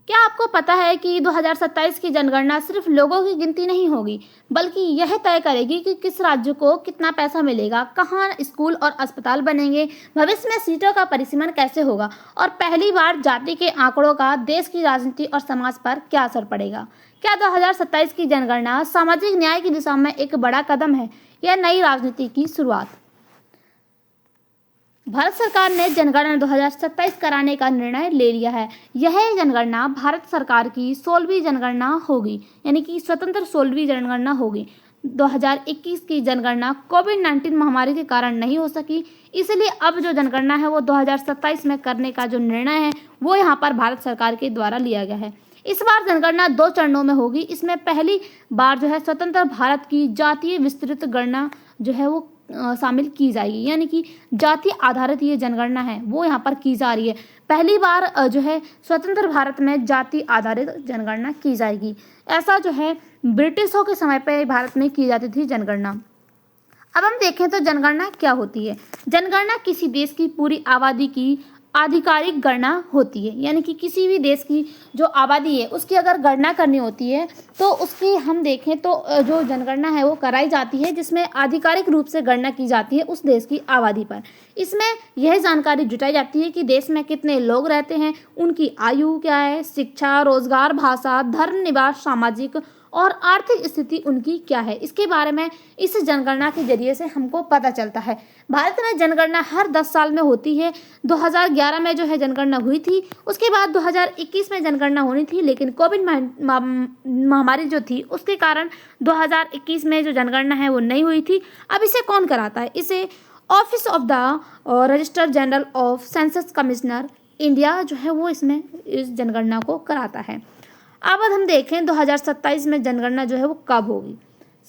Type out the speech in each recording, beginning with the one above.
क्या आपको पता है कि 2027 की जनगणना सिर्फ लोगों की गिनती नहीं होगी, बल्कि यह तय करेगी कि किस राज्य को कितना पैसा मिलेगा, कहाँ स्कूल और अस्पताल बनेंगे, भविष्य में सीटों का परिसीमन कैसे होगा और पहली बार जाति के आंकड़ों का देश की राजनीति और समाज पर क्या असर पड़ेगा। क्या 2027 की जनगणना सामाजिक न्याय की दिशा में एक बड़ा कदम है या नई राजनीति की शुरुआत? भारत सरकार ने जनगणना 2027 कराने का निर्णय ले लिया है। यह जनगणना भारत सरकार की 16वीं जनगणना होगी, यानी कि स्वतंत्र 16वीं जनगणना होगी। 2021 की जनगणना कोविड-19 महामारी के कारण नहीं हो सकी, इसलिए अब जो जनगणना है वो 2027 में करने का जो निर्णय है वो यहाँ पर भारत सरकार के द्वारा लिया गया है। इस बार जनगणना 2 चरणों में होगी। इसमें पहली बार जो है स्वतंत्र भारत की जातीय विस्तृत गणना जो है वो शामिल की जाएगी, यानी कि जाति आधारित ये जनगणना है वो यहाँ पर की जा रही है। पहली बार जो है स्वतंत्र भारत में जाति आधारित जनगणना की जाएगी। ऐसा जो है ब्रिटिशों के समय पे भारत में की जाती थी जनगणना। अब हम देखें तो जनगणना क्या होती है। जनगणना किसी देश की पूरी आबादी की आधिकारिक गणना होती है, यानी कि किसी भी देश की जो आबादी है उसकी अगर गणना करनी होती है तो उसकी हम देखें तो जो जनगणना है वो कराई जाती है, जिसमें आधिकारिक रूप से गणना की जाती है उस देश की आबादी पर। इसमें यह जानकारी जुटाई जाती है कि देश में कितने लोग रहते हैं, उनकी आयु क्या है, शिक्षा, रोजगार, भाषा, धर्म, निवास, सामाजिक और आर्थिक स्थिति उनकी क्या है। इसके बारे में इस जनगणना के जरिए से हमको पता चलता है। भारत में जनगणना हर 10 साल में होती है। 2011 में जो है जनगणना हुई थी, उसके बाद 2021 में जनगणना होनी थी, लेकिन कोविड महामारी जो थी उसके कारण 2021 में जो जनगणना है वो नहीं हुई थी। अब इसे कौन कराता है? इसे office of the registrar general of census commissioner India जो है वो इसमें इस जनगणना को कराता है। अब हम देखें 2027 में जनगणना जो है वो कब होगी।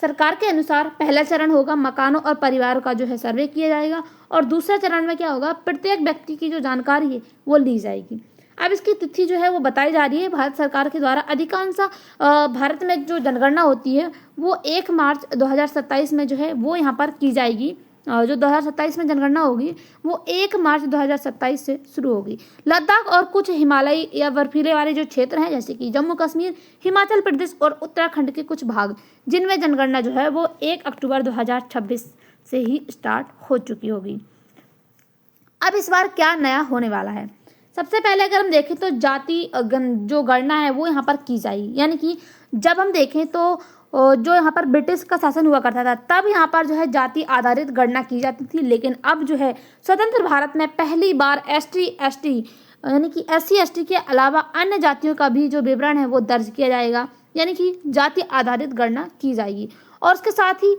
सरकार के अनुसार पहला चरण होगा मकानों और परिवारों का जो है सर्वे किया जाएगा, और दूसरा चरण में क्या होगा, प्रत्येक व्यक्ति की जो जानकारी है वो ली जाएगी। अब इसकी तिथि जो है वो बताई जा रही है भारत सरकार के द्वारा। अधिकांश भारत में जो जनगणना होती है वो 1 मार्च 2027 में जो है वो यहाँ पर की जाएगी। जो 2027 में जनगणना होगी वो 1 मार्च 2027 से शुरू होगी। लद्दाख और कुछ हिमालयी या बर्फीले वाले जो क्षेत्र हैं जैसे कि जम्मू कश्मीर, हिमाचल प्रदेश और उत्तराखंड के कुछ भाग, जिनमें जनगणना जो है वो 1 अक्टूबर 2026 से ही स्टार्ट हो चुकी होगी। अब इस बार क्या नया होने वाला है? सबसे पहले अगर हम देखें तो जाति जो गणना है वो यहाँ पर की जाएगी, यानी कि जब हम देखें तो जो यहाँ पर ब्रिटिश का शासन हुआ करता था तब यहाँ पर जो है जाति आधारित गणना की जाती थी, लेकिन अब जो है स्वतंत्र भारत में पहली बार ST/ST यानी कि SC/ST के अलावा अन्य जातियों का भी जो विवरण है वो दर्ज किया जाएगा, यानी कि जाति आधारित गणना की जाएगी। और उसके साथ ही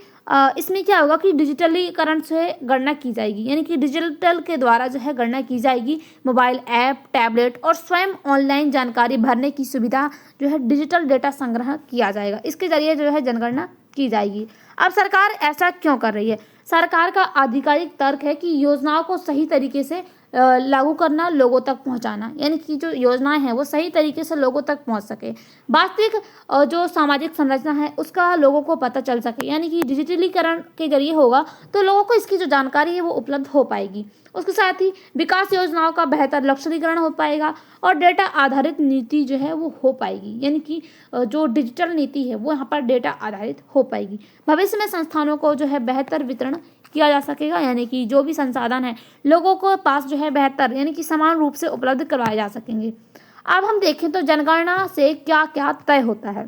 इसमें क्या होगा कि डिजिटलीकरण से गणना की जाएगी, यानी कि डिजिटल के द्वारा जो है गणना की जाएगी। मोबाइल ऐप, टैबलेट और स्वयं ऑनलाइन जानकारी भरने की सुविधा जो है डिजिटल डेटा संग्रह किया जाएगा। इसके जरिए जो है जनगणना की जाएगी। अब सरकार ऐसा क्यों कर रही है? सरकार का आधिकारिक तर्क है कि योजनाओं को सही तरीके से लागू करना, लोगों तक पहुंचाना, यानी कि जो योजनाएं हैं वो सही तरीके से लोगों तक पहुंच सके, वास्तविक जो सामाजिक संरचना है उसका लोगों को पता चल सके, यानी कि डिजिटलीकरण के जरिए होगा तो लोगों को इसकी जो जानकारी है वो उपलब्ध हो पाएगी। उसके साथ ही विकास योजनाओं का बेहतर लक्ष्यीकरण हो पाएगा और डेटा आधारित नीति जो है वो हो पाएगी, यानी कि जो डिजिटल नीति है वो यहाँ पर डेटा आधारित हो पाएगी। भविष्य में संस्थानों को जो है बेहतर वितरण किया जा सकेगा, यानी कि जो भी संसाधन है लोगों को पास जो है बेहतर यानी कि समान रूप से उपलब्ध करवाए जा सकेंगे। अब हम देखें तो जनगणना से क्या क्या तय होता है।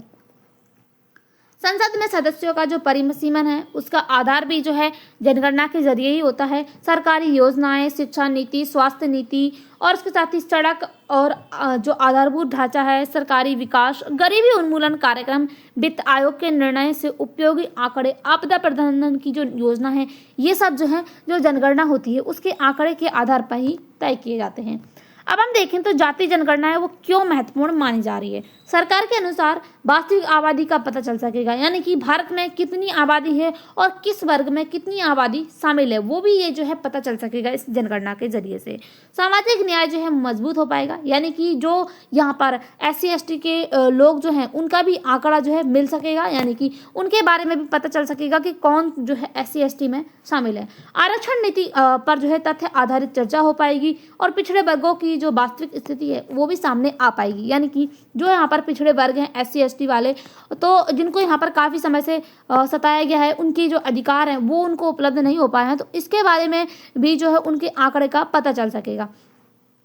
संसद में सदस्यों का जो परिसीमन है उसका आधार भी जो है जनगणना के जरिए ही होता है। सरकारी योजनाएं, शिक्षा नीति, स्वास्थ्य नीति और उसके साथ ही सड़क और जो आधारभूत ढांचा है, सरकारी विकास, गरीबी उन्मूलन कार्यक्रम, वित्त आयोग के निर्णय से उपयोगी आंकड़े, आपदा प्रबंधन की जो योजना है, ये सब जो है जो जनगणना होती है उसके आंकड़े के आधार पर ही तय किए जाते हैं। अब हम देखें तो जाति जनगणना है वो क्यों महत्वपूर्ण मानी जा रही है। सरकार के अनुसार वास्तविक आबादी का पता चल सकेगा, यानी कि भारत में कितनी आबादी है और किस वर्ग में कितनी आबादी शामिल है वो भी ये जो है पता चल सकेगा इस जनगणना के जरिए से। सामाजिक न्याय जो है मजबूत हो पाएगा, यानी कि जो यहाँ पर SC/ST के लोग जो हैं उनका भी आंकड़ा जो है मिल सकेगा, यानी कि उनके बारे में भी पता चल सकेगा कि कौन जो है SC/ST में शामिल है। आरक्षण नीति पर जो है तथ्य आधारित चर्चा हो पाएगी और पिछड़े वर्गों की जो वास्तविक स्थिति है वो भी सामने आ पाएगी। यानी कि जो यहाँ पर पिछड़े वर्ग हैं, SC ST वाले, तो जिनको यहाँ पर काफ़ी समय से सताया गया है, उनकी जो अधिकार हैं वो उनको उपलब्ध नहीं हो पाए हैं, तो इसके बारे में भी जो है उनके आंकड़े का पता चल सकेगा।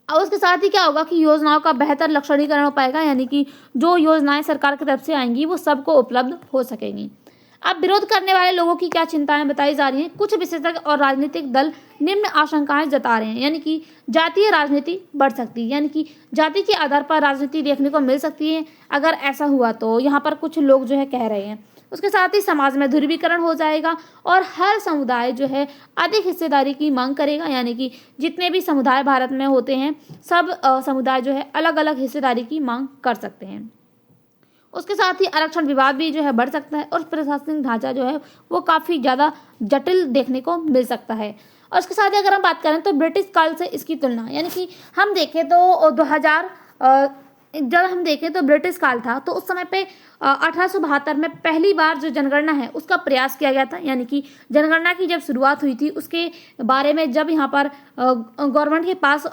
और उसके साथ ही क्या होगा कि योजनाओं का बेहतर लक्षणीकरण हो पाएगा, यानी कि जो योजनाएं सरकार की तरफ से आएंगी वो सबको उपलब्ध हो सकेंगी। अब विरोध करने वाले लोगों की क्या चिंताएं बताई जा रही हैं। कुछ विशेषज्ञ और राजनीतिक दल निम्न आशंकाएं जता रहे हैं, यानी कि जातीय राजनीति बढ़ सकती है, यानी कि जाति के आधार पर राजनीति देखने को मिल सकती है अगर ऐसा हुआ तो, यहाँ पर कुछ लोग जो है कह रहे हैं। उसके साथ ही समाज में ध्रुवीकरण हो जाएगा और हर समुदाय जो है अधिक हिस्सेदारी की मांग करेगा, यानी कि जितने भी समुदाय भारत में होते हैं सब समुदाय जो है अलग अलग हिस्सेदारी की मांग कर सकते हैं। उसके साथ ही आरक्षण विवाद भी जो है बढ़ सकता है और प्रशासनिक ढांचा जो है वो काफ़ी ज़्यादा जटिल देखने को मिल सकता है। और उसके साथ ही अगर हम बात करें तो ब्रिटिश काल से इसकी तुलना, यानी कि हम देखें तो 2000 जब हम देखें तो ब्रिटिश काल था, तो उस समय पे 1872 में पहली बार जो जनगणना है उसका प्रयास किया गया था। यानी कि जनगणना की जब शुरुआत हुई थी उसके बारे में जब यहाँ पर गवर्नमेंट के पास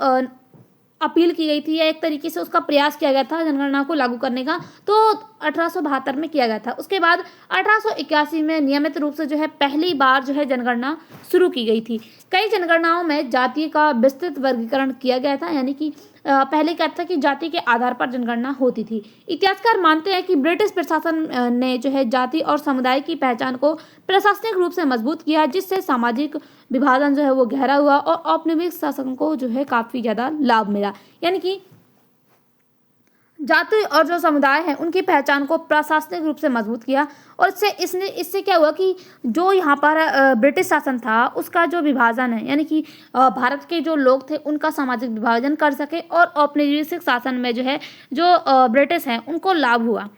अपील की गई थी या एक तरीके से उसका प्रयास किया गया था जनगणना को लागू करने का, तो 1872 में किया गया था। उसके बाद 1881 में नियमित रूप से जो है पहली बार जो है जनगणना शुरू की गई थी। कई जनगणनाओं में जाति का विस्तृत वर्गीकरण किया गया था, यानी कि पहले क्या था कि जाति के आधार पर जनगणना होती थी। इतिहासकार मानते हैं कि ब्रिटिश प्रशासन ने जो है जाति और समुदाय की पहचान को प्रशासनिक रूप से मजबूत किया, जिससे सामाजिक विभाजन जो है वो गहरा हुआ और औपनिवेशिक शासन को जो है काफी ज्यादा लाभ मिला। यानी कि जाति और जो समुदाय है उनकी पहचान को प्रशासनिक रूप से मजबूत किया और इससे क्या हुआ कि जो यहाँ पर ब्रिटिश शासन था उसका जो विभाजन है, यानी कि भारत के जो लोग थे उनका सामाजिक विभाजन कर सके और औपनिवेशिक शासन में जो है जो ब्रिटिश हैं उनको लाभ हुआ।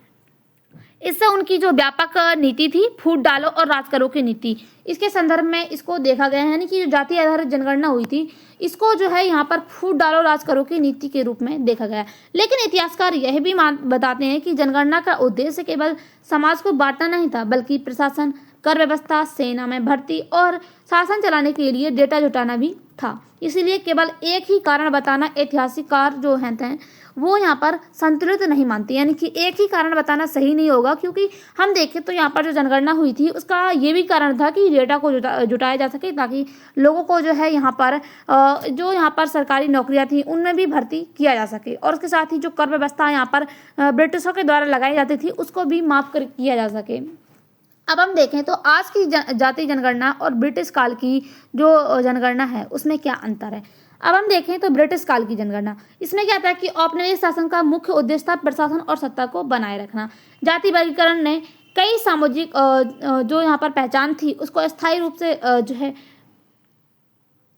इससे उनकी जो व्यापक नीति थी फूट डालो और राज करो की नीति, इसके संदर्भ में इसको देखा गया है, यानी कि जो जाति आधारित जनगणना हुई थी इसको जो है यहाँ पर फूट डालो राज करो की नीति के रूप में देखा गया। लेकिन इतिहासकार यह भी बताते हैं कि जनगणना का उद्देश्य केवल समाज को बांटना नहीं था, बल्कि प्रशासन, कर व्यवस्था, सेना में भर्ती और शासन चलाने के लिए डेटा जुटाना भी था। इसीलिए केवल एक ही कारण बताना ऐतिहासिककार जो हैं वो यहाँ पर संतुलित नहीं मानते, यानी कि एक ही कारण बताना सही नहीं होगा, क्योंकि हम देखें तो यहाँ पर जो जनगणना हुई थी उसका ये भी कारण था कि डेटा को जुटाया जा सके, ताकि लोगों को जो है यहाँ पर जो यहाँ पर सरकारी नौकरियाँ थी उनमें भी भर्ती किया जा सके, और उसके साथ ही जो कर व्यवस्था यहाँ पर ब्रिटिशों के द्वारा लगाई जाती थी उसको भी माफ किया जा सके। अब हम देखें तो आज की जाति जनगणना और ब्रिटिश काल की जो जनगणना है उसमें क्या अंतर है। अब हम देखें तो ब्रिटिश काल की जनगणना, इसमें क्या था कि औपनिवेशिक शासन का मुख्य उद्देश्य था प्रशासन और सत्ता को बनाए रखना। जाति वर्गीकरण ने कई सामाजिक जो यहाँ पर पहचान थी उसको अस्थायी रूप से जो है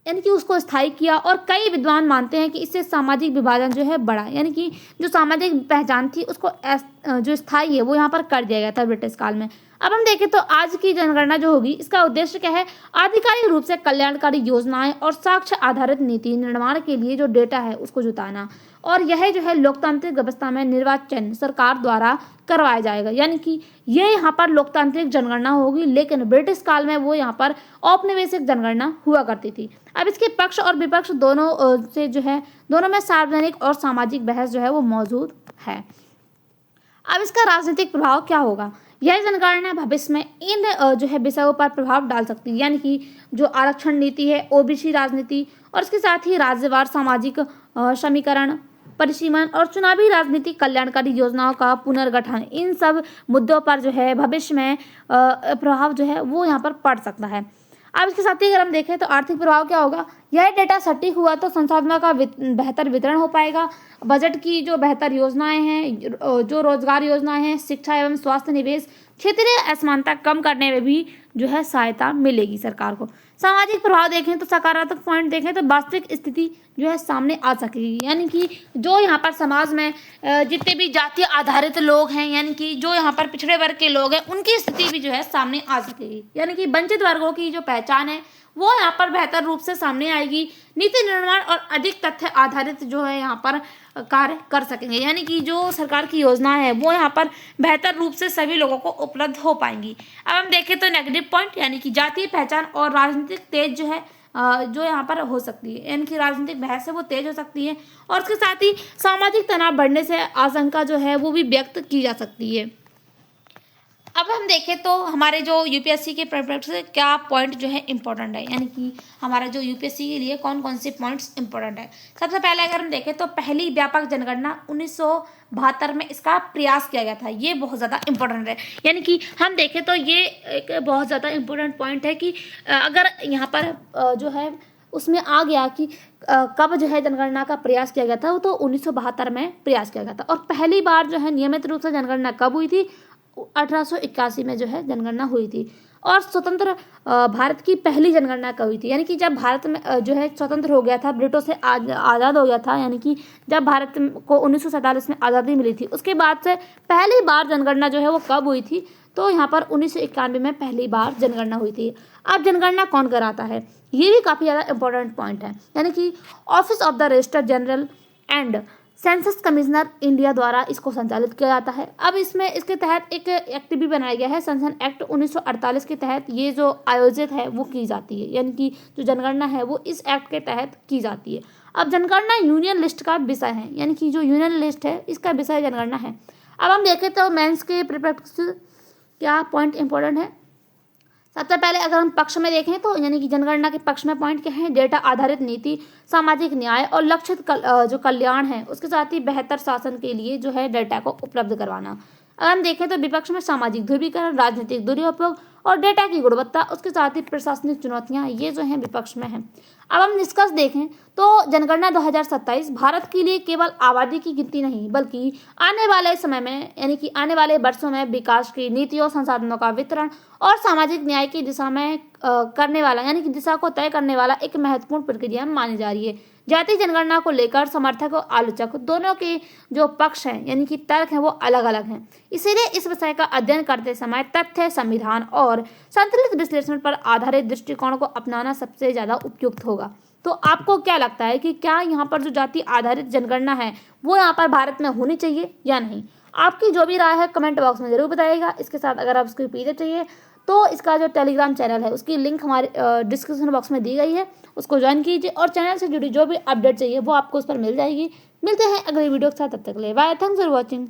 यानी कि उसको स्थायी किया, और कई विद्वान मानते हैं कि इससे सामाजिक विभाजन जो है बढ़ा, यानी कि जो सामाजिक पहचान थी उसको जो स्थायी है वो यहाँ पर कर दिया गया था ब्रिटिश काल में। अब हम देखें तो आज की जनगणना जो होगी इसका उद्देश्य क्या है, आधिकारिक रूप से कल्याणकारी योजनाएं और साक्ष्य आधारित नीति निर्माण के लिए जो डेटा है उसको जुटाना, और यह जो है लोकतांत्रिक व्यवस्था में निर्वाचन सरकार द्वारा करवाया जाएगा, यानी कि ये यहाँ पर लोकतांत्रिक जनगणना होगी। लेकिन ब्रिटिश काल में वो यहाँ पर औपनिवेशिक जनगणना हुआ करती थी। अब इसके पक्ष और विपक्ष दोनों से जो है दोनों में सार्वजनिक और सामाजिक बहस जो है वो मौजूद है। अब इसका राजनीतिक प्रभाव क्या होगा, यह जनगणना भविष्य में इन जो है विषयों पर प्रभाव डाल सकती है, यानी कि जो आरक्षण नीति है, ओबीसी राजनीति और इसके साथ ही राज्यवार सामाजिक समीकरण, परिसीमन और चुनावी राजनीति, कल्याणकारी योजनाओं का पुनर्गठन, इन सब मुद्दों पर जो है भविष्य में प्रभाव जो है वो यहाँ पर पड़ सकता है। अब इसके साथ ही अगर हम देखें तो आर्थिक प्रभाव क्या होगा, यह डेटा सटीक हुआ तो संसाधनों का बेहतर वितरण हो पाएगा, बजट की जो बेहतर योजनाएं हैं, जो रोजगार योजनाएं हैं, शिक्षा एवं स्वास्थ्य निवेश, क्षेत्रीय असमानता कम करने में भी जो है सहायता मिलेगी सरकार को। सामाजिक प्रभाव देखें तो सकारात्मक पॉइंट देखें तो वास्तविक स्थिति जो है सामने आ सकेगी, यानी कि जो यहाँ पर समाज में जितने भी जातीय आधारित लोग हैं, यानी कि जो यहाँ पर पिछड़े वर्ग के लोग हैं, उनकी स्थिति भी जो है सामने आ सकेगी, यानी कि वंचित वर्गों की जो पहचान है वो यहाँ पर बेहतर रूप से सामने आएगी। नीति निर्माण और अधिक तथ्य आधारित जो है यहाँ पर कार्य कर सकेंगे, यानी कि जो सरकार की योजनाएं है वो यहाँ पर बेहतर रूप से सभी लोगों को उपलब्ध हो पाएंगी। अब हम देखें तो नेगेटिव पॉइंट, यानी कि जातीय पहचान और राजनीतिक तेज जो है जो यहाँ पर हो सकती है, यानी कि राजनीतिक बहस है वो तेज हो सकती है, और उसके साथ ही सामाजिक तनाव बढ़ने से आशंका जो है वो भी व्यक्त की जा सकती है। अब हम देखें तो हमारे जो यूपीएससी के पेपर से क्या पॉइंट जो है इंपॉर्टेंट है, यानी कि हमारा जो यूपीएससी के लिए कौन कौन से पॉइंट्स इंपॉर्टेंट है। सबसे पहले अगर हम देखें तो पहली व्यापक जनगणना 1972 में इसका प्रयास किया गया था, ये बहुत ज़्यादा इंपॉर्टेंट है। यानी कि हम देखें तो ये एक बहुत ज़्यादा इंपॉर्टेंट पॉइंट है कि अगर यहाँ पर जो है उसमें आ गया कि कब जो है जनगणना का प्रयास किया गया था, वो तो 1972 में प्रयास किया गया था। और पहली बार जो है नियमित रूप से जनगणना कब हुई थी, 1881 में जो है जनगणना हुई थी। और स्वतंत्र भारत की पहली जनगणना कब हुई थी, यानी कि जब भारत में जो है स्वतंत्र हो गया था, ब्रिटों से आज़ाद हो गया था, यानी कि जब भारत को 1947 में आज़ादी मिली थी, उसके बाद से पहली बार जनगणना जो है वो कब हुई थी, तो यहाँ पर 1991 में पहली बार जनगणना हुई थी। अब जनगणना कौन कराता है, ये भी काफ़ी ज़्यादा इंपॉर्टेंट पॉइंट है, यानी कि office of the register general and census commissioner India द्वारा इसको संचालित किया जाता है। अब इसमें इसके तहत एक एक्ट भी बनाया गया है, सेंसन एक्ट 1948 के तहत ये जो आयोजित है वो की जाती है, यानी कि जो जनगणना है वो इस एक्ट के तहत की जाती है। अब जनगणना यूनियन लिस्ट का विषय है, यानी कि जो यूनियन लिस्ट है इसका विषय जनगणना है। अब हम देखें तो मेंस के प्रिपरेटरी क्या पॉइंट इंपॉर्टेंट है। सबसे पहले अगर हम पक्ष में देखें तो यानी कि जनगणना के पक्ष में पॉइंट क्या है, डेटा आधारित नीति, सामाजिक न्याय और लक्षित जो कल्याण है, उसके साथ ही बेहतर शासन के लिए जो है डेटा को उपलब्ध करवाना। अगर हम देखें तो विपक्ष में सामाजिक ध्रुवीकरण, राजनीतिक दुरुपयोग और डेटा की गुणवत्ता, उसके साथ ही प्रशासनिक चुनौतियां, ये जो हैं विपक्ष में हैं। अब हम निष्कर्ष देखें तो जनगणना 2027 भारत के लिए केवल आबादी की गिनती नहीं, बल्कि आने वाले समय में यानी कि आने वाले वर्षों में विकास की नीतियों, संसाधनों का वितरण और सामाजिक न्याय की दिशा में करने वाला, यानी कि दिशा को तय करने वाला एक महत्वपूर्ण प्रक्रिया मानी जा रही है। जातीय जनगणना को लेकर समर्थक और आलोचक दोनों के जो पक्ष हैं, यानी कि तर्क हैं, वो अलग अलग हैं। इसीलिए इस विषय का अध्ययन करते समय तथ्य, संविधान और संतुलित विश्लेषण पर आधारित दृष्टिकोण को अपनाना सबसे ज़्यादा उपयुक्त होगा। तो आपको क्या लगता है कि क्या यहाँ पर जो जाति आधारित जनगणना है वो यहाँ पर भारत में होनी चाहिए या नहीं? आपकी जो भी राय है कमेंट बॉक्स में जरूर बताइएगा। इसके साथ अगर आप इसको पीडीएफ चाहिए तो इसका जो टेलीग्राम चैनल है उसकी लिंक हमारे डिस्क्रिप्शन बॉक्स में दी गई है, उसको ज्वाइन कीजिए और चैनल से जुड़ी जो भी अपडेट चाहिए वो आपको उस पर मिल जाएगी। मिलते हैं अगली वीडियो के साथ, तब तक के लिए बाय, थैंक्स फॉर वॉचिंग।